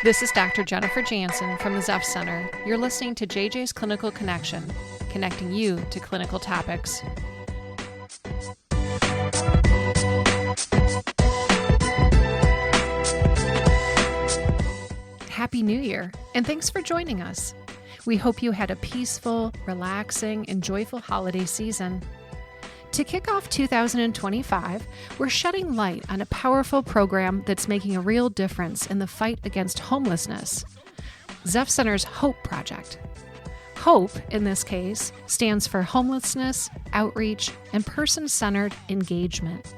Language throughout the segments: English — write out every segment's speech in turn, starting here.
This is Dr. Jennifer Jansen from the Zepf Center. You're listening to JJ's Clinical Connection, connecting you to clinical topics. Happy New Year, and thanks for joining us. We hope you had a peaceful, relaxing, and joyful holiday season. To kick off 2025, we're shedding light on a powerful program that's making a real difference in the fight against homelessness. Zepf Center's HOPE project. HOPE, in this case, stands for Homelessness, Outreach, and Person-Centered Engagement.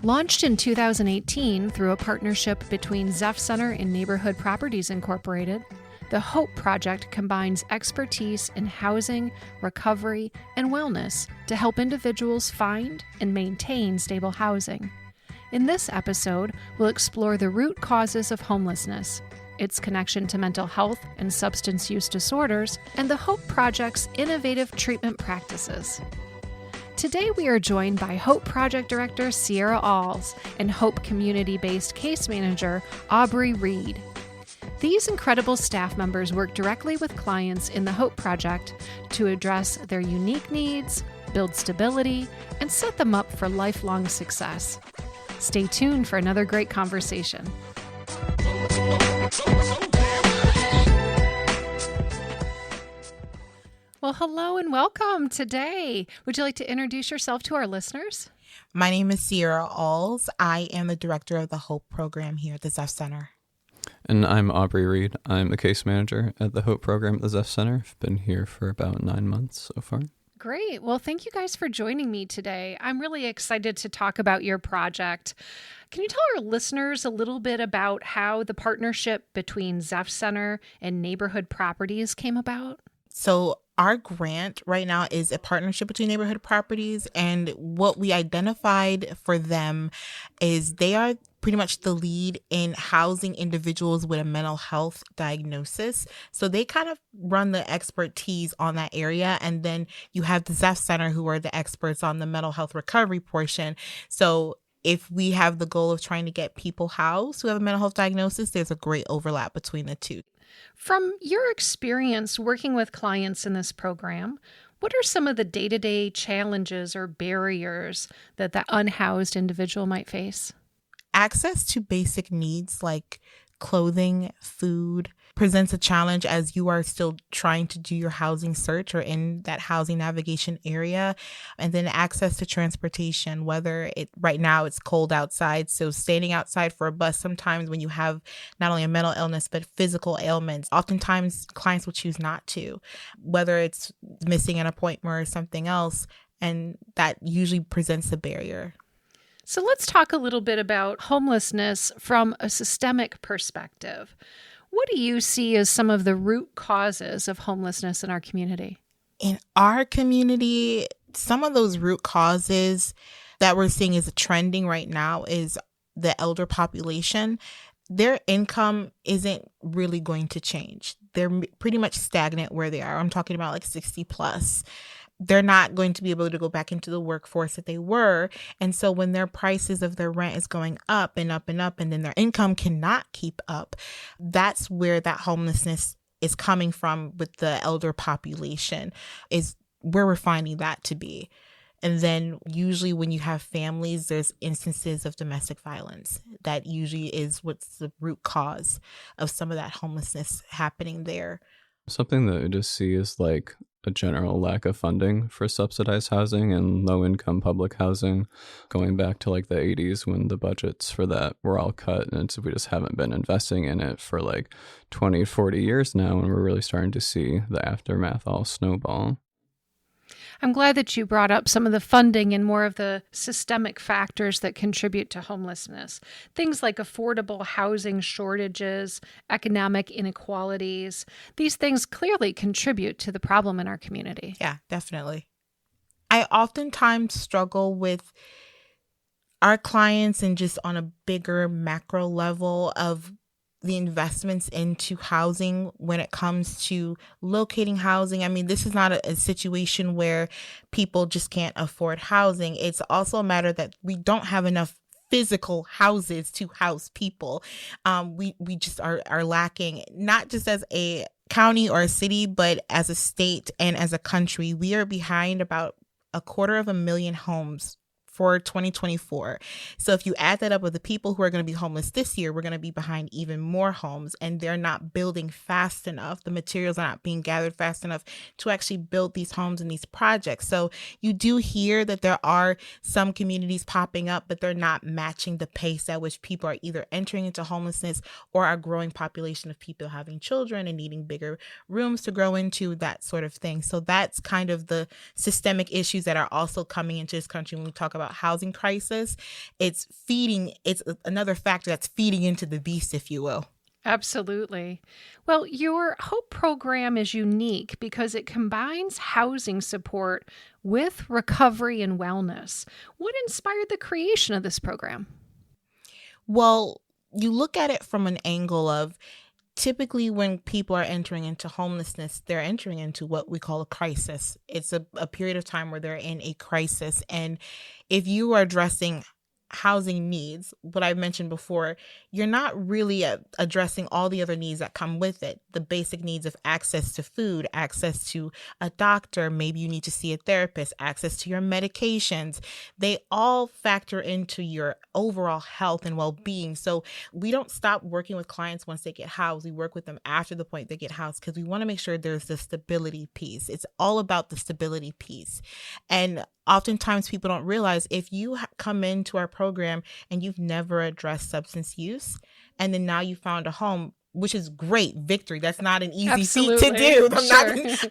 Launched in 2018 through a partnership between Zepf Center and Neighborhood Properties Incorporated, the HOPE project combines expertise in housing, recovery, and wellness to help individuals find and maintain stable housing. In this episode, we'll explore the root causes of homelessness, its connection to mental health and substance use disorders, and the HOPE project's innovative treatment practices. Today, we are joined by HOPE Project Director Sierra Alls and HOPE Community-Based Case Manager Aubrey Reed. These incredible staff members work directly with clients in the HOPE project to address their unique needs, build stability, and set them up for lifelong success. Stay tuned for another great conversation. Well, hello and welcome today. Would you like to introduce yourself to our listeners? My name is Sierra Alls. I am the director of the HOPE program here at the Zepf Center. And I'm Aubrey Reed. I'm a case manager at the HOPE program at the Zepf Center. I've been here for about 9 months so far. Great. Well, thank you guys for joining me today. I'm really excited to talk about your project. Can you tell our listeners a little bit about how the partnership between Zepf Center and Neighborhood Properties came about? So our grant right now is a partnership between Neighborhood Properties, and what we identified for them is they are pretty much the lead in housing individuals with a mental health diagnosis. So they kind of run the expertise on that area. And then you have the Zepf Center, who are the experts on the mental health recovery portion. So if we have the goal of trying to get people housed who have a mental health diagnosis, there's a great overlap between the two. From your experience working with clients in this program, what are some of the day-to-day challenges or barriers that the unhoused individual might face? Access to basic needs like clothing, food presents a challenge as you are still trying to do your housing search or in that housing navigation area. And then access to transportation, whether right now it's cold outside. So standing outside for a bus, sometimes when you have not only a mental illness, but physical ailments, oftentimes clients will choose not to, whether it's missing an appointment or something else. And that usually presents a barrier. So let's talk a little bit about homelessness from a systemic perspective. What do you see as some of the root causes of homelessness in our community? In our community, some of those root causes that we're seeing is trending right now is the elder population. Their income isn't really going to change. They're pretty much stagnant where they are. I'm talking about like 60 plus. They're not going to be able to go back into the workforce that they were. And so when their prices of their rent is going up and up and up, and then their income cannot keep up, that's where that homelessness is coming from with the elder population, is where we're finding that to be. And then usually when you have families, there's instances of domestic violence. That usually is what's the root cause of some of that homelessness happening there. Something that I just see is like a general lack of funding for subsidized housing and low-income public housing, going back to like the 80s when the budgets for that were all cut, and we just haven't been investing in it for like 20, 40 years now, and we're really starting to see the aftermath all snowball. I'm glad that you brought up some of the funding and more of the systemic factors that contribute to homelessness. Things like affordable housing shortages, economic inequalities. These things clearly contribute to the problem in our community. Yeah, definitely. I oftentimes struggle with our clients and just on a bigger macro level of the investments into housing when it comes to locating housing. I mean, this is not a situation where people just can't afford housing. It's also a matter that we don't have enough physical houses to house people. We just are lacking, not just as a county or a city, but as a state and as a country. We are behind about 250,000 homes for 2024. So if you add that up with the people who are going to be homeless this year, we're going to be behind even more homes, and they're not building fast enough. The materials are not being gathered fast enough to actually build these homes and these projects. So you do hear that there are some communities popping up, but they're not matching the pace at which people are either entering into homelessness or our growing population of people having children and needing bigger rooms to grow into, that sort of thing. So that's kind of the systemic issues that are also coming into this country when we talk about housing crisis. It's another factor that's feeding into the beast, if you will. Absolutely. Well, your HOPE program is unique because it combines housing support with recovery and wellness. What inspired the creation of this program? Well, you look at it from an angle of, typically when people are entering into homelessness, they're entering into what we call a crisis. It's a period of time where they're in a crisis. And if you are addressing housing needs, what I mentioned before, you're not really addressing all the other needs that come with it. The basic needs of access to food, access to a doctor, maybe you need to see a therapist, access to your medications. They all factor into your overall health and well-being. So we don't stop working with clients once they get housed. We work with them after the point they get housed because we want to make sure there's the stability piece. It's all about the stability piece. And oftentimes people don't realize, if you come into our program and you've never addressed substance use, and then now you found a home, which is great, victory. That's not an easy feat to do.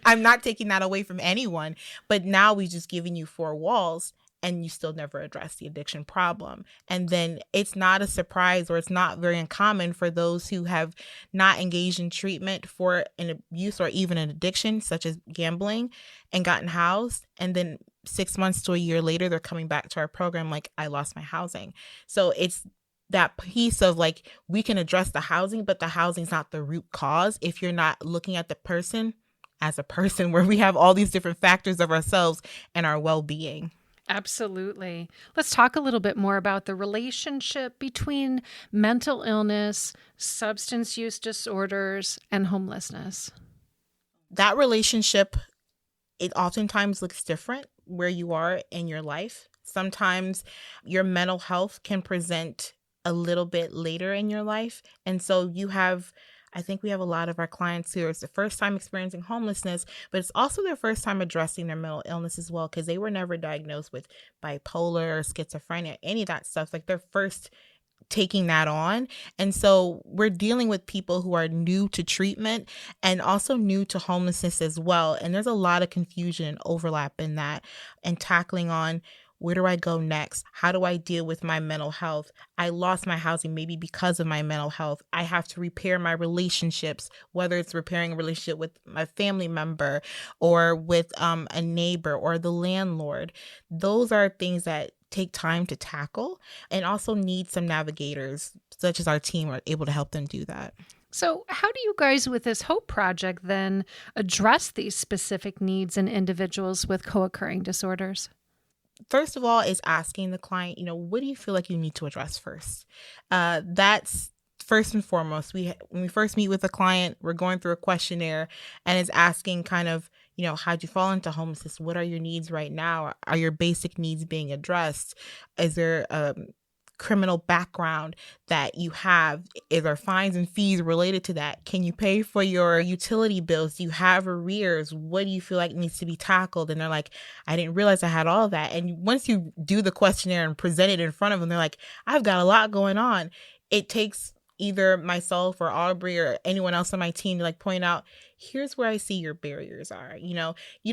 I'm not taking that away from anyone. But now we're just giving you 4 walls and you still never address the addiction problem. And then it's not a surprise, or it's not very uncommon for those who have not engaged in treatment for an abuse or even an addiction, such as gambling, and gotten housed. And then 6 months to a year later, they're coming back to our program like, I lost my housing. So it's that piece of like, we can address the housing, but the housing is not the root cause if you're not looking at the person as a person, where we have all these different factors of ourselves and our well-being. Absolutely. Let's talk a little bit more about the relationship between mental illness, substance use disorders, and homelessness. That relationship, it oftentimes looks different where you are in your life. Sometimes your mental health can present a little bit later in your life. And so I think we have a lot of our clients who it's the first time experiencing homelessness, but it's also their first time addressing their mental illness as well, because they were never diagnosed with bipolar or schizophrenia, any of that stuff. Like, they're first taking that on. And so we're dealing with people who are new to treatment and also new to homelessness as well. And there's a lot of confusion and overlap in that, and tackling on, where do I go next? How do I deal with my mental health? I lost my housing maybe because of my mental health. I have to repair my relationships, whether it's repairing a relationship with my family member or with a neighbor or the landlord. Those are things that take time to tackle, and also need some navigators, such as our team, are able to help them do that. So how do you guys with this HOPE project then address these specific needs in individuals with co-occurring disorders? First of all, is asking the client, what do you feel like you need to address first? That's first and foremost. When we first meet with a client, we're going through a questionnaire, and it's asking kind of, how'd you fall into homelessness? What are your needs right now? Are your basic needs being addressed? Is there criminal background that you have? Is there fines and fees related to that? Can you pay for your utility bills? Do you have arrears? What do you feel like needs to be tackled? And they're like, I didn't realize I had all of that. And once you do the questionnaire and present it in front of them, they're like, I've got a lot going on. It takes either myself or Aubrey or anyone else on my team to point out, here's where I see your barriers are. You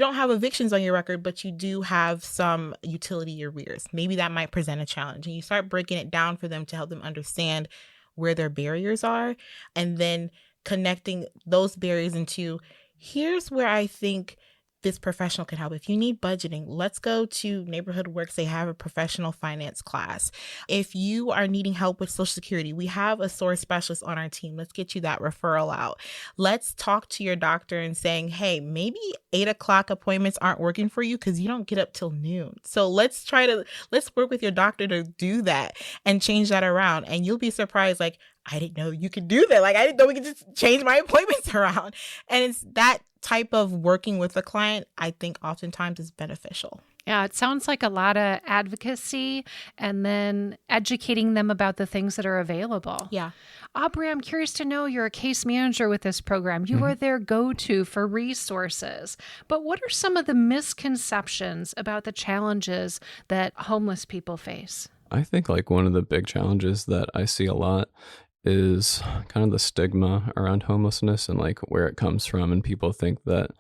don't have evictions on your record, but you do have some utility arrears. Maybe that might present a challenge. And you start breaking it down for them to help them understand where their barriers are, and then connecting those barriers into, here's where I think this professional can help. If you need budgeting, let's go to Neighborhood Works. They have a professional finance class. If you are needing help with Social Security, we have a source specialist on our team. Let's get you that referral out. Let's talk to your doctor and saying, hey, maybe 8 o'clock appointments aren't working for you because you don't get up till noon. So let's work with your doctor to do that and change that around. And you'll be surprised, like, I didn't know you could do that. Like, I didn't know we could just change my appointments around. And it's that type of working with the client, I think oftentimes is beneficial. Yeah, it sounds like a lot of advocacy and then educating them about the things that are available. Yeah. Aubrey, I'm curious to know, you're a case manager with this program. You are their go-to for resources. But what are some of the misconceptions about the challenges that homeless people face? I think like one of the big challenges that I see a lot is kind of the stigma around homelessness and like where it comes from. And people think that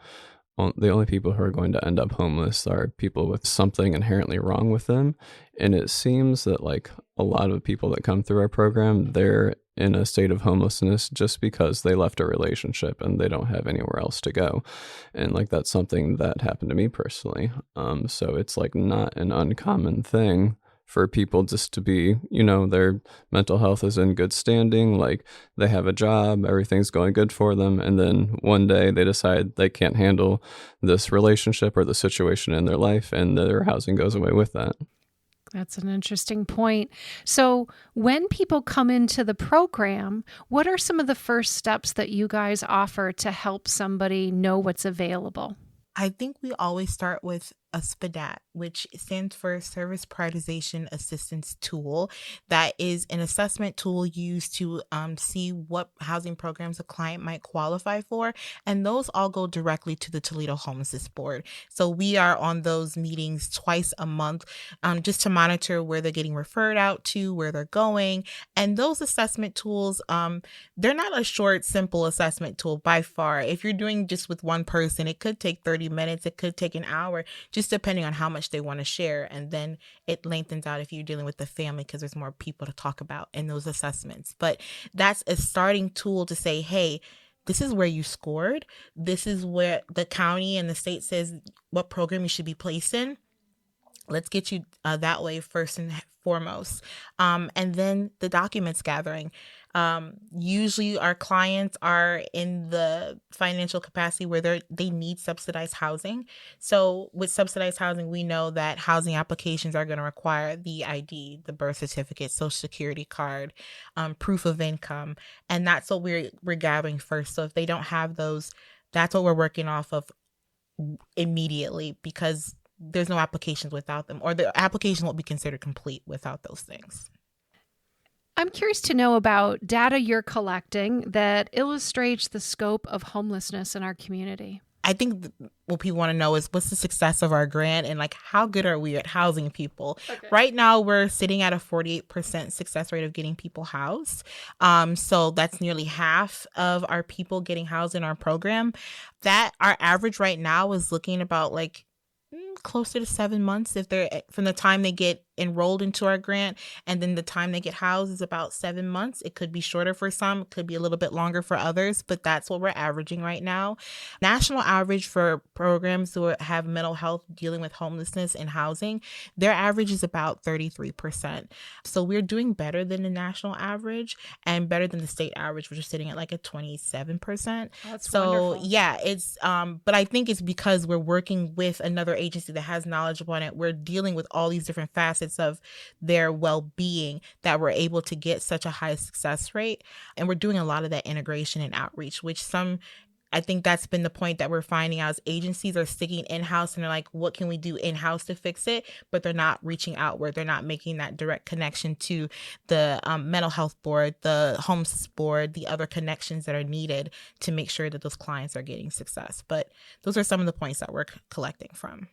the only people who are going to end up homeless are people with something inherently wrong with them. And it seems that like a lot of people that come through our program, they're in a state of homelessness just because they left a relationship and they don't have anywhere else to go. And like that's something that happened to me personally. So it's like not an uncommon thing for people just to be, their mental health is in good standing, like they have a job, everything's going good for them. And then one day they decide they can't handle this relationship or the situation in their life, and their housing goes away with that. That's an interesting point. So when people come into the program, what are some of the first steps that you guys offer to help somebody know what's available? I think we always start with a SPDAT, which stands for Service Prioritization Assistance Tool. That is an assessment tool used to see what housing programs a client might qualify for. And those all go directly to the Toledo Homelessness Board. So we are on those meetings twice a month just to monitor where they're getting referred out to, where they're going. And those assessment tools, they're not a short, simple assessment tool by far. If you're doing just with one person, it could take 30 minutes. It could take an hour, just depending on how much they want to share. And then it lengthens out if you're dealing with the family because there's more people to talk about in those assessments. But that's a starting tool to say, hey, this is where you scored. This is where the county and the state says what program you should be placed in. Let's get you that way first and foremost. And then the documents gathering. Usually our clients are in the financial capacity where they need subsidized housing. So with subsidized housing, we know that housing applications are going to require the ID, the birth certificate, social security card, proof of income. And that's what we're gathering first. So if they don't have those, that's what we're working off of immediately, because there's no applications without them, or the application won't be considered complete without those things. I'm curious to know about data you're collecting that illustrates the scope of homelessness in our community. I think what people want to know is what's the success of our grant and like how good are we at housing people? Okay. Right now, we're sitting at a 48% success rate of getting people housed. So that's nearly half of our people getting housed in our program. That our average right now is looking about like closer to 7 months if they're from the time they get enrolled into our grant, and then the time they get housed is about 7 months. It could be shorter for some, it could be a little bit longer for others, but that's what we're averaging right now. National average for programs who have mental health dealing with homelessness and housing, their average is about 33%. So we're doing better than the national average and better than the state average, which is sitting at like a 27%. That's so wonderful. Yeah, it's but I think it's because we're working with another agency that has knowledge on it. We're dealing with all these different facets of their well-being that we're able to get such a high success rate. And we're doing a lot of that integration and outreach, which I think that's been the point that we're finding out is agencies are sticking in-house and they're like, what can we do in-house to fix it? But they're not reaching outward. They're not making that direct connection to the mental health board, the homelessness board, the other connections that are needed to make sure that those clients are getting success. But those are some of the points that we're collecting from.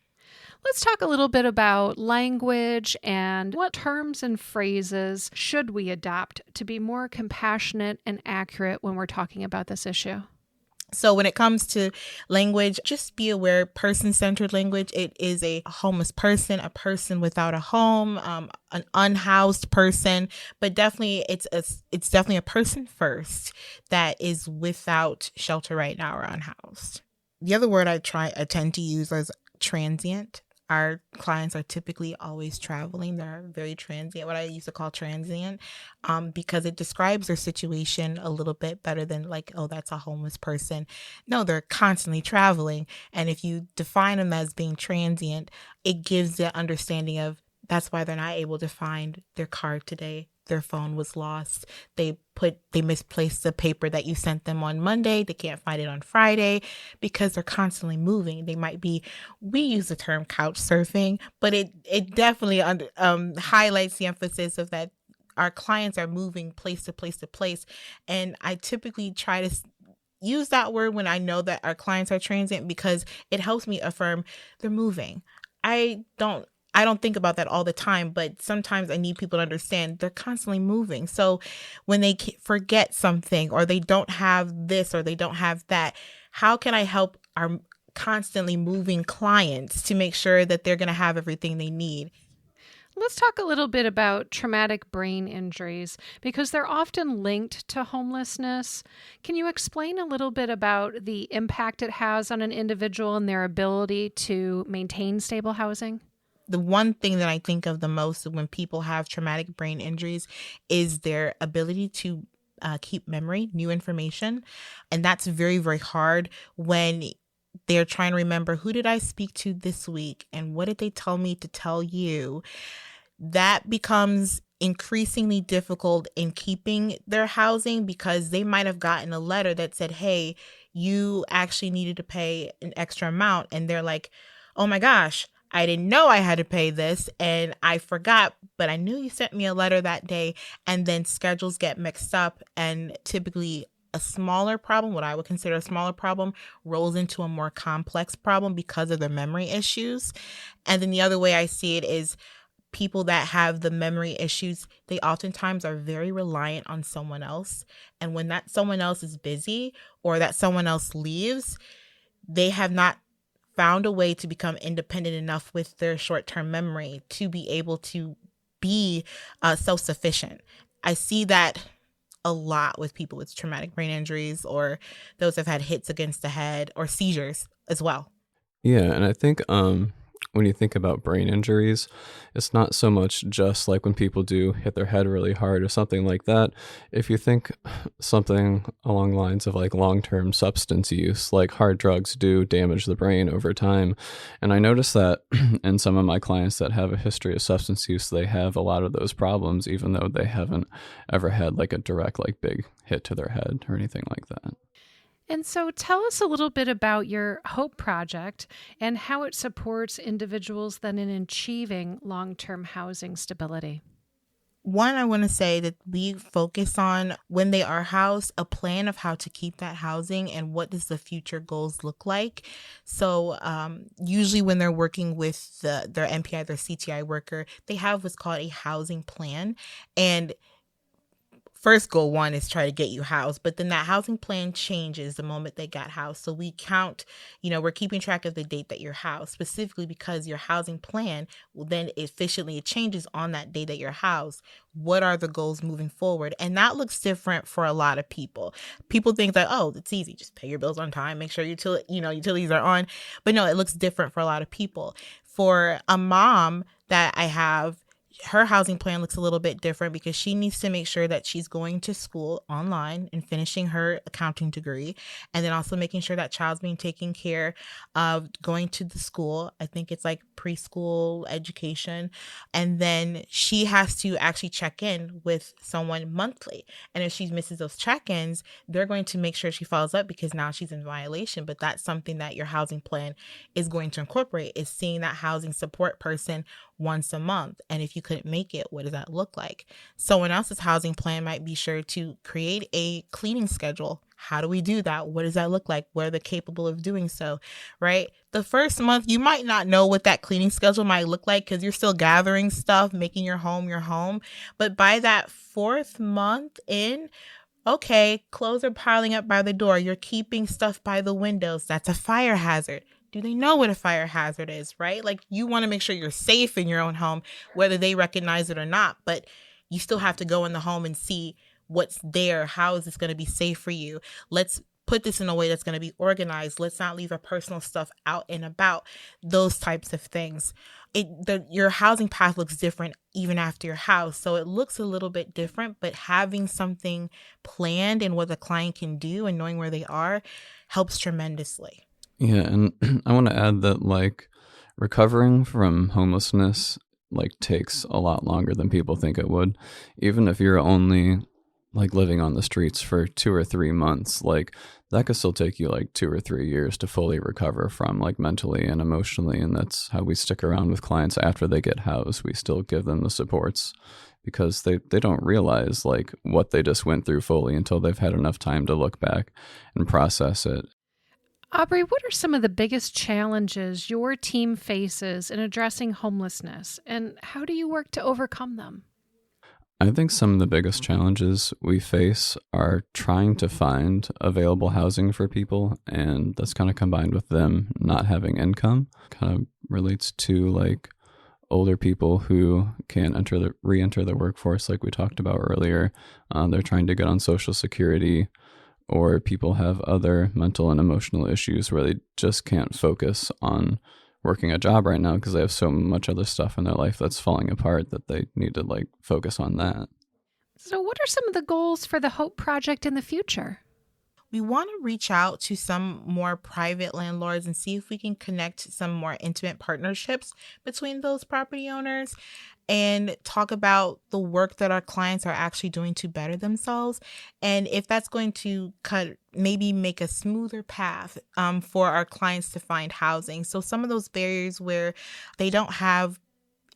Let's talk a little bit about language and what terms and phrases should we adopt to be more compassionate and accurate when we're talking about this issue. So when it comes to language, just be aware, person-centered language. It is a homeless person, a person without a home, an unhoused person, but definitely it's definitely a person first that is without shelter right now or unhoused. The other word I tend to use is transient. Our clients are typically always traveling. They're very transient, what I used to call transient, because it describes their situation a little bit better than like, oh, that's a homeless person. No, they're constantly traveling. And if you define them as being transient, it gives the understanding of that's why they're not able to find their card today. Their phone was lost. They misplaced the paper that you sent them on Monday. They can't find it on Friday because they're constantly moving. They might be, we use the term couch surfing, but it definitely highlights the emphasis of that our clients are moving place to place to place. And I typically try to use that word when I know that our clients are transient because it helps me affirm they're moving. I don't think about that all the time, but sometimes I need people to understand they're constantly moving. So when they forget something or they don't have this or they don't have that, how can I help our constantly moving clients to make sure that they're going to have everything they need? Let's talk a little bit about traumatic brain injuries because they're often linked to homelessness. Can you explain a little bit about the impact it has on an individual and their ability to maintain stable housing? The one thing that I think of the most when people have traumatic brain injuries is their ability to keep memory, new information. And that's very, very hard when they're trying to remember, who did I speak to this week? And what did they tell me to tell you? That becomes increasingly difficult in keeping their housing because they might have gotten a letter that said, hey, you actually needed to pay an extra amount. And they're like, oh my gosh, I didn't know I had to pay this and I forgot, but I knew you sent me a letter that day. And then schedules get mixed up and typically a smaller problem, what I would consider a smaller problem, rolls into a more complex problem because of the memory issues. And then the other way I see it is people that have the memory issues, they oftentimes are very reliant on someone else. And when that someone else is busy or that someone else leaves, they have not found a way to become independent enough with their short-term memory to be able to be self-sufficient. I see that a lot with people with traumatic brain injuries or those who have had hits against the head or seizures as well. Yeah, and I think when you think about brain injuries, it's not so much just like when people do hit their head really hard or something like that. If you think something along the lines of like long-term substance use, like hard drugs do damage the brain over time. And I noticed that in some of my clients that have a history of substance use, they have a lot of those problems, even though they haven't ever had like a direct, like big hit to their head or anything like that. And so tell us a little bit about your HOPE project and how it supports individuals then in achieving long-term housing stability. One, I want to say that we focus on when they are housed, a plan of how to keep that housing and what does the future goals look like. So usually when they're working with their MPI, their CTI worker, they have what's called a housing plan. And first goal one is try to get you housed, but then that housing plan changes the moment they got housed. So we count, we're keeping track of the date that you're housed, specifically because your housing plan will then it changes on that day that you're housed. What are the goals moving forward? And that looks different for a lot of people. People think that, oh, it's easy. Just pay your bills on time, make sure utilities are on. But no, it looks different for a lot of people. For a mom that I have, her housing plan looks a little bit different because she needs to make sure that she's going to school online and finishing her accounting degree, and then also making sure that child's being taken care of, going to the school. I think it's like preschool education. And then she has to actually check in with someone monthly. And if she misses those check-ins, they're going to make sure she follows up because now she's in violation. But that's something that your housing plan is going to incorporate, is seeing that housing support person once a month. And if you couldn't make it, what does that look like? Someone else's housing plan might be sure to create a cleaning schedule. How do we do that? What does that look like? What are they capable of doing so, right? The first month, you might not know what that cleaning schedule might look like because you're still gathering stuff, making your home. But by that fourth month in, okay, clothes are piling up by the door. You're keeping stuff by the windows. That's a fire hazard. Do they know what a fire hazard is, right? Like, you want to make sure you're safe in your own home, whether they recognize it or not, but you still have to go in the home and see what's there. How is this going to be safe for you? Let's put this in a way that's going to be organized. Let's not leave our personal stuff out and about, those types of things. Your housing path looks different even after your house. So it looks a little bit different, but having something planned and what the client can do and knowing where they are helps tremendously. Yeah, and I want to add that like recovering from homelessness like takes a lot longer than people think it would. Even if you're only like living on the streets for 2 or 3 months, like that could still take you like 2 or 3 years to fully recover from, like mentally and emotionally. And that's how we stick around with clients after they get housed. We still give them the supports because they don't realize like what they just went through fully until they've had enough time to look back and process it. Aubrey, what are some of the biggest challenges your team faces in addressing homelessness, and how do you work to overcome them? I think some of the biggest challenges we face are trying to find available housing for people, and that's kind of combined with them not having income. Kind of relates to like older people who can't re-enter the workforce like we talked about earlier. They're trying to get on Social Security, or people have other mental and emotional issues where they just can't focus on working a job right now because they have so much other stuff in their life that's falling apart that they need to like focus on that. So what are some of the goals for the Hope Project in the future? We want to reach out to some more private landlords and see if we can connect some more intimate partnerships between those property owners and talk about the work that our clients are actually doing to better themselves. And if that's going to maybe make a smoother path for our clients to find housing. So some of those barriers where they don't have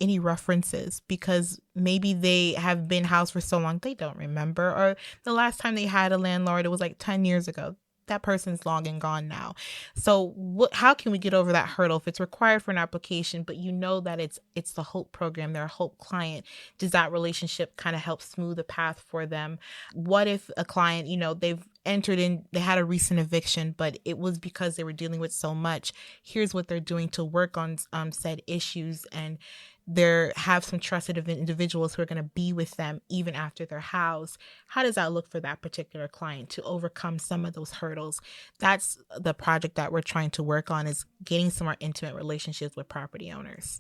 any references because maybe they have been housed for so long they don't remember, or the last time they had a landlord, it was like 10 years ago. That person's long and gone now. So how can we get over that hurdle? If it's required for an application, but you know that it's the Hope program, they're a Hope client, does that relationship kind of help smooth the path for them? What if a client, they've entered in, they had a recent eviction, but it was because they were dealing with so much. Here's what they're doing to work on said issues, and they have some trusted individuals who are going to be with them even after they're housed. How does that look for that particular client to overcome some of those hurdles? That's the project that we're trying to work on, is getting some more intimate relationships with property owners.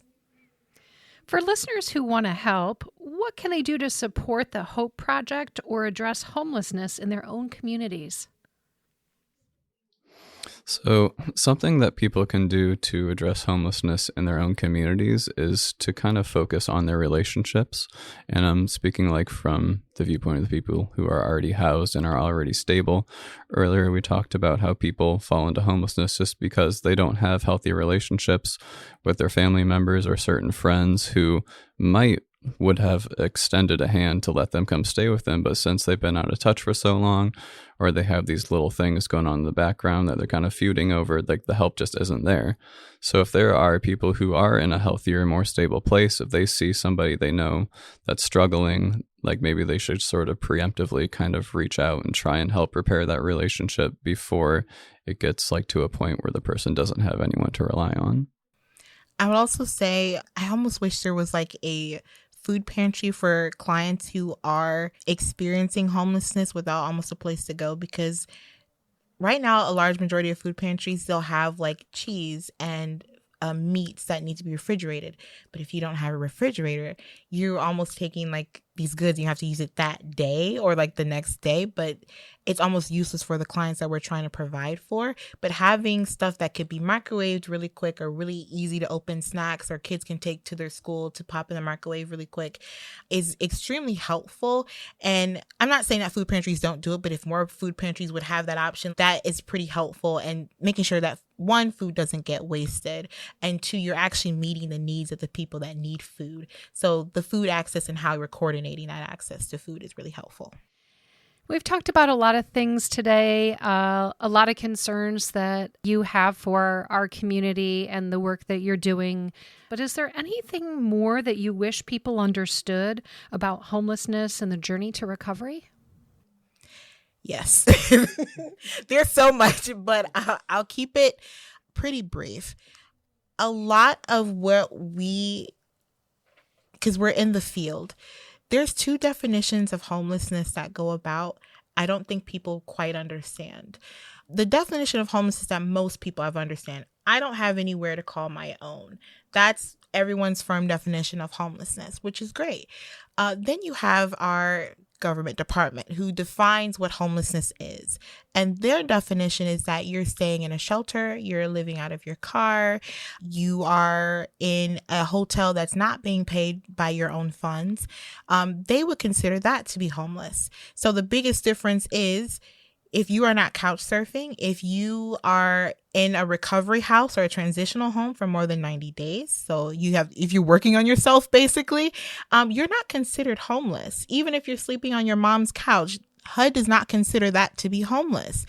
For listeners who want to help, what can they do to support the Hope Project or address homelessness in their own communities? So something that people can do to address homelessness in their own communities is to kind of focus on their relationships. And I'm speaking like from the viewpoint of the people who are already housed and are already stable. Earlier, we talked about how people fall into homelessness just because they don't have healthy relationships with their family members or certain friends who would have extended a hand to let them come stay with them. But since they've been out of touch for so long, or they have these little things going on in the background that they're kind of feuding over, like the help just isn't there. So if there are people who are in a healthier, more stable place, if they see somebody they know that's struggling, like maybe they should sort of preemptively kind of reach out and try and help repair that relationship before it gets like to a point where the person doesn't have anyone to rely on. I would also say I almost wish there was like a food pantry for clients who are experiencing homelessness without almost a place to go, because right now a large majority of food pantries, they'll have like cheese and meats that need to be refrigerated. But if you don't have a refrigerator, you're almost taking like these goods, you have to use it that day or like the next day, but it's almost useless for the clients that we're trying to provide for. But having stuff that could be microwaved really quick or really easy to open snacks or kids can take to their school to pop in the microwave really quick is extremely helpful. And I'm not saying that food pantries don't do it, but if more food pantries would have that option, that is pretty helpful, and making sure that one, food doesn't get wasted, and two, you're actually meeting the needs of the people that need food. So the food access and how we're coordinating that access to food is really helpful. We've talked about a lot of things today, a lot of concerns that you have for our community and the work that you're doing. But is there anything more that you wish people understood about homelessness and the journey to recovery? Yes, there's so much, but I'll keep it pretty brief. A lot of what because we're in the field, there's two definitions of homelessness that go about. I don't think people quite understand. The definition of homelessness that most people have understand, I don't have anywhere to call my own. That's everyone's firm definition of homelessness, which is great. Then you have our government department who defines what homelessness is. And their definition is that you're staying in a shelter, you're living out of your car, you are in a hotel that's not being paid by your own funds. They would consider that to be homeless. So the biggest difference is if you are not couch surfing, if you are in a recovery house or a transitional home for more than 90 days, so if you're working on yourself, basically, you're not considered homeless. Even if you're sleeping on your mom's couch, HUD does not consider that to be homeless.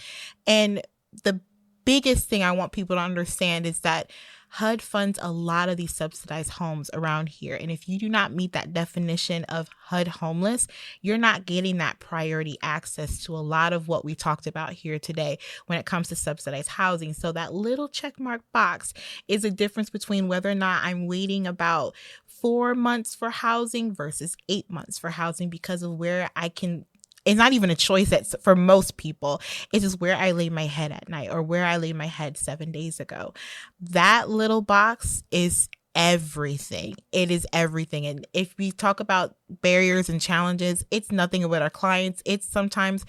And the biggest thing I want people to understand is that HUD funds a lot of these subsidized homes around here. And if you do not meet that definition of HUD homeless, you're not getting that priority access to a lot of what we talked about here today when it comes to subsidized housing. So that little checkmark box is a difference between whether or not I'm waiting about 4 months for housing versus 8 months for housing because of where I can. It's not even a choice that's for most people. It's just where I lay my head at night or where I lay my head 7 days ago. That little box is everything. It is everything. And if we talk about barriers and challenges, it's nothing about our clients. It's sometimes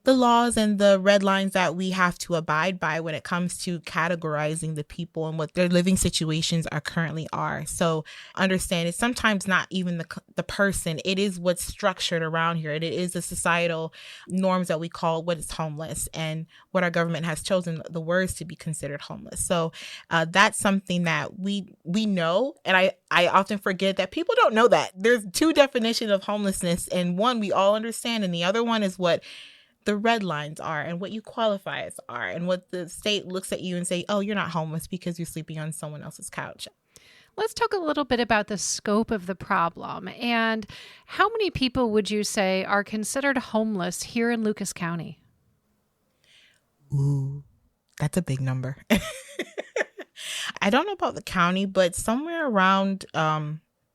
the laws and the red lines that we have to abide by when it comes to categorizing the people and what their living situations are currently are. So understand it's sometimes not even the person. It is what's structured around here. It is the societal norms that we call what is homeless and what our government has chosen the words to be considered homeless. So that's something that we know. And I often forget that people don't know that. There's two definitions of homelessness, and one we all understand, and the other one is what the red lines are and what you qualify as are and what the state looks at you and say, oh, you're not homeless because you're sleeping on someone else's couch. Let's talk a little bit about the scope of the problem and how many people would you say are considered homeless here in Lucas County? Ooh, that's a big number. I don't know about the county, but somewhere around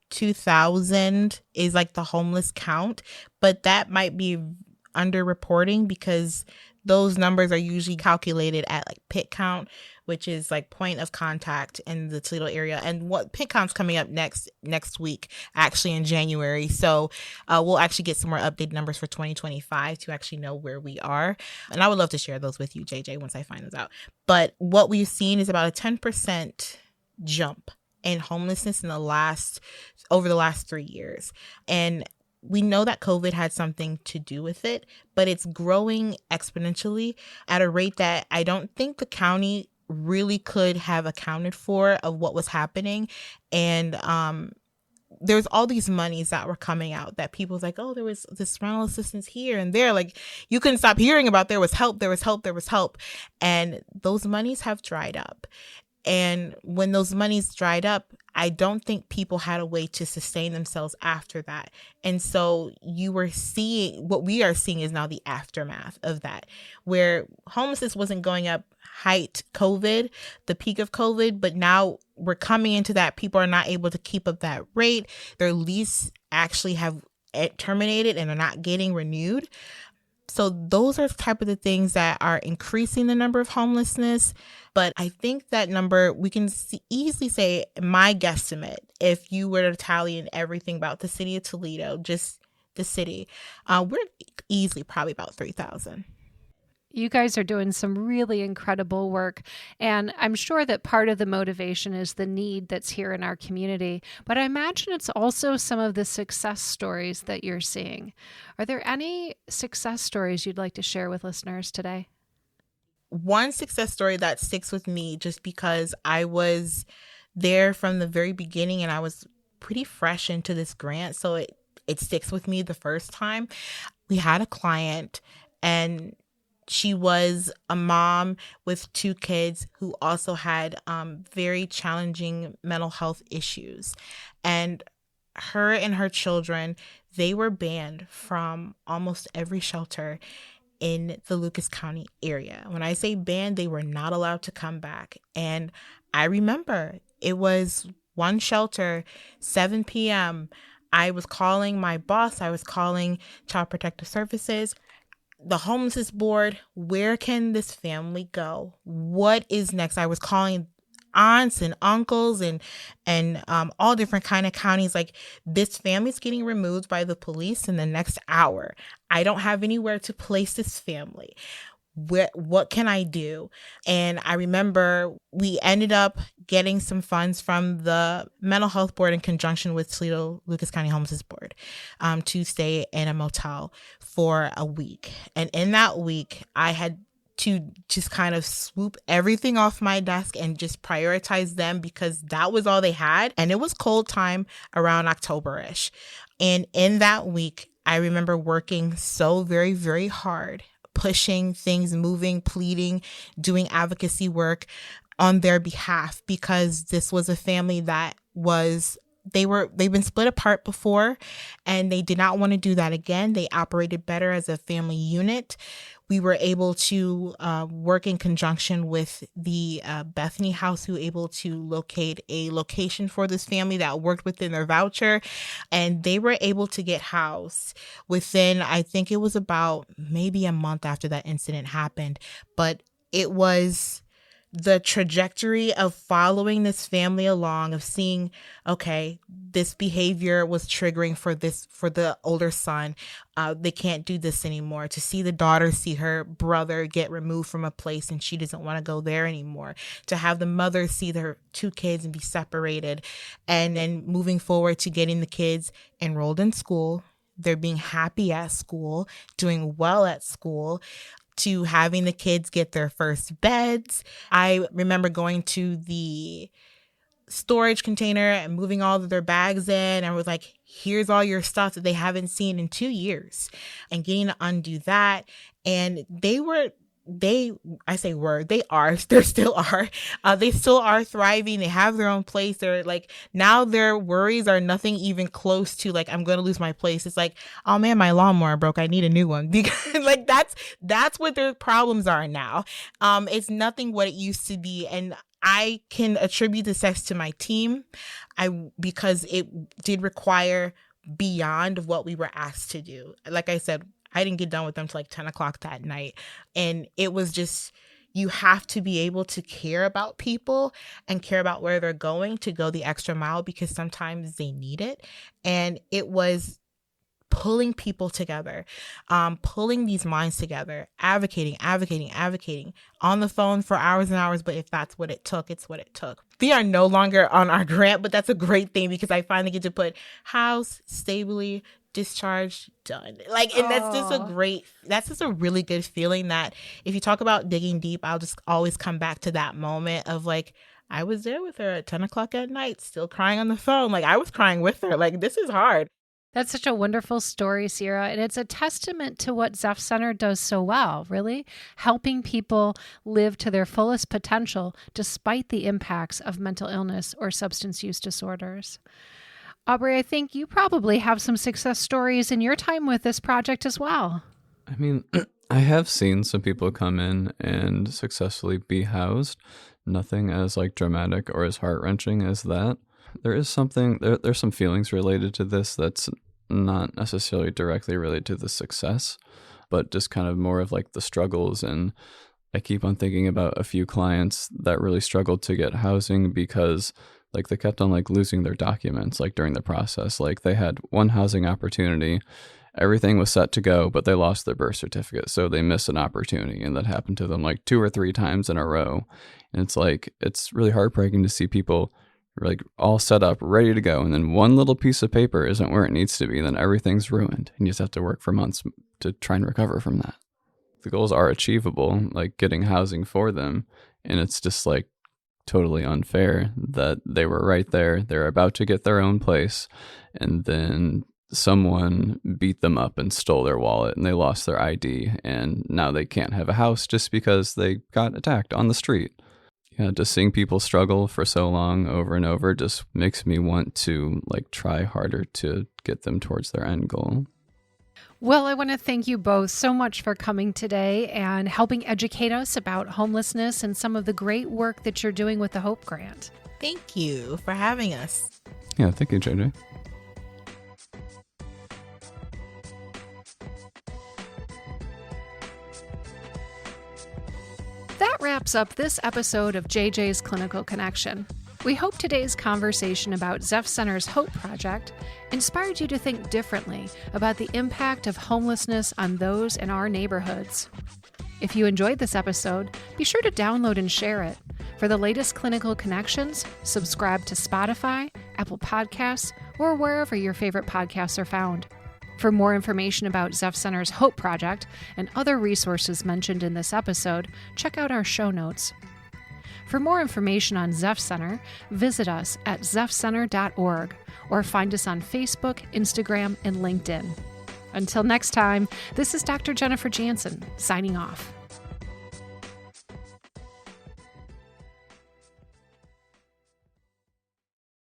2,000 is like the homeless count, but that might be underreporting because those numbers are usually calculated at like PIT count, which is like point of contact in the Toledo area. And what PIT count's coming up next week, actually in January. So we'll actually get some more updated numbers for 2025 to actually know where we are. And I would love to share those with you, JJ, once I find those out. But what we've seen is about a 10% jump in homelessness over the last 3 years. And we know that COVID had something to do with it, but it's growing exponentially at a rate that I don't think the county really could have accounted for of what was happening. And there's all these monies that were coming out that people's like, oh, there was this rental assistance here and there. Like you couldn't stop hearing about there was help. And those monies have dried up. And when those monies dried up, I don't think people had a way to sustain themselves after that. And so what we are seeing is now the aftermath of that, where homelessness wasn't going up height COVID, the peak of COVID, but now we're coming into that. People are not able to keep up that rate. Their lease actually have terminated and are not getting renewed. So those are type of the things that are increasing the number of homelessness. But I think that number, we can easily say, my guesstimate, if you were to tally in everything about the city of Toledo, just the city, we're easily probably about 3,000. You guys are doing some really incredible work, and I'm sure that part of the motivation is the need that's here in our community, but I imagine it's also some of the success stories that you're seeing. Are there any success stories you'd like to share with listeners today? One success story that sticks with me just because I was there from the very beginning and I was pretty fresh into this grant, so it sticks with me the first time. We had a client, and she was a mom with 2 kids who also had very challenging mental health issues. And her and her children, they were banned from almost every shelter in the Lucas County area. When I say banned, they were not allowed to come back. And I remember it was one shelter, 7 p.m. I was calling my boss. I was calling Child Protective Services. the homelessness board, where can this family go? What is next? I was calling aunts and uncles and all different kind of counties. Like, this family's getting removed by the police in the next hour. I don't have anywhere to place this family. What can I do? And I remember we ended up getting some funds from the mental health board in conjunction with Toledo Lucas County Homelessness Board to stay in a motel for a week. And in that week, I had to just kind of swoop everything off my desk and just prioritize them, because that was all they had. And it was cold time around October-ish. And in that week, I remember working so very, very hard, pushing things, moving, pleading, doing advocacy work on their behalf, because this was a family that they've been split apart before, and they did not want to do that again. They operated better as a family unit. We were able to work in conjunction with the Bethany House, who were able to locate a location for this family that worked within their voucher. And they were able to get housed within, I think it was about maybe a month after that incident happened. But it was the trajectory of following this family along, of seeing, okay, this behavior was triggering for the older son. They can't do this anymore. To see the daughter see her brother get removed from a place and she doesn't want to go there anymore. To have the mother see their two kids and be separated. And then moving forward to getting the kids enrolled in school. They're being happy at school, doing well at school, to having the kids get their first beds. I remember going to the storage container and moving all of their bags in. I was like, here's all your stuff that they haven't seen in 2 years, and getting to undo that. And they still are thriving. They have their own place. They're like, now their worries are nothing even close to like, I'm going to lose my place. It's like, oh man, my lawnmower broke. I need a new one. Because like, that's what their problems are now. It's nothing what it used to be. And I can attribute the success to my team, because it did require beyond what we were asked to do. Like I said, I didn't get done with them till like 10 o'clock that night. And it was just, you have to be able to care about people and care about where they're going, to go the extra mile, because sometimes they need it. And it was pulling people together, pulling these minds together, advocating on the phone for hours and hours. But if that's what it took, it's what it took. They are no longer on our grant, but that's a great thing, because I finally get to put house, stably, discharged, done. Like, and that's just a really good feeling, that if you talk about digging deep, I'll just always come back to that moment of like, I was there with her at 10 o'clock at night, still crying on the phone. Like, I was crying with her. Like, this is hard. That's such a wonderful story, Sierra, and it's a testament to what Zepf Center does so well, really, helping people live to their fullest potential despite the impacts of mental illness or substance use disorders. Aubrey, I think you probably have some success stories in your time with this project as well. I mean, I have seen some people come in and successfully be housed. Nothing as like dramatic or as heart-wrenching as that. There is something, there's some feelings related to this that's not necessarily directly related to the success, but just kind of more of like the struggles. And I keep on thinking about a few clients that really struggled to get housing because like they kept on like losing their documents like during the process. Like they had one housing opportunity, everything was set to go, but they lost their birth certificate. So they missed an opportunity, and that happened to them like 2 or 3 times in a row. And it's like, it's really heartbreaking to see people like all set up, ready to go, and then one little piece of paper isn't where it needs to be, and then everything's ruined, and you just have to work for months to try and recover from that. The goals are achievable, like getting housing for them, and it's just like totally unfair that they were right there, they're about to get their own place, and then someone beat them up and stole their wallet, and they lost their ID, and now they can't have a house just because they got attacked on the street. Yeah, just seeing people struggle for so long over and over just makes me want to like try harder to get them towards their end goal. Well, I want to thank you both so much for coming today and helping educate us about homelessness and some of the great work that you're doing with the Hope Grant. Thank you for having us. Yeah, thank you, JJ. That wraps up this episode of JJ's Clinical Connection. We hope today's conversation about Zepf Center's Hope Project inspired you to think differently about the impact of homelessness on those in our neighborhoods. If you enjoyed this episode, be sure to download and share it. For the latest clinical connections, subscribe to Spotify, Apple Podcasts, or wherever your favorite podcasts are found. For more information about Zepf Center's Hope Project and other resources mentioned in this episode, check out our show notes. For more information on Zepf Center, visit us at zeffcenter.org or find us on Facebook, Instagram, and LinkedIn. Until next time, this is Dr. Jennifer Jansen, signing off.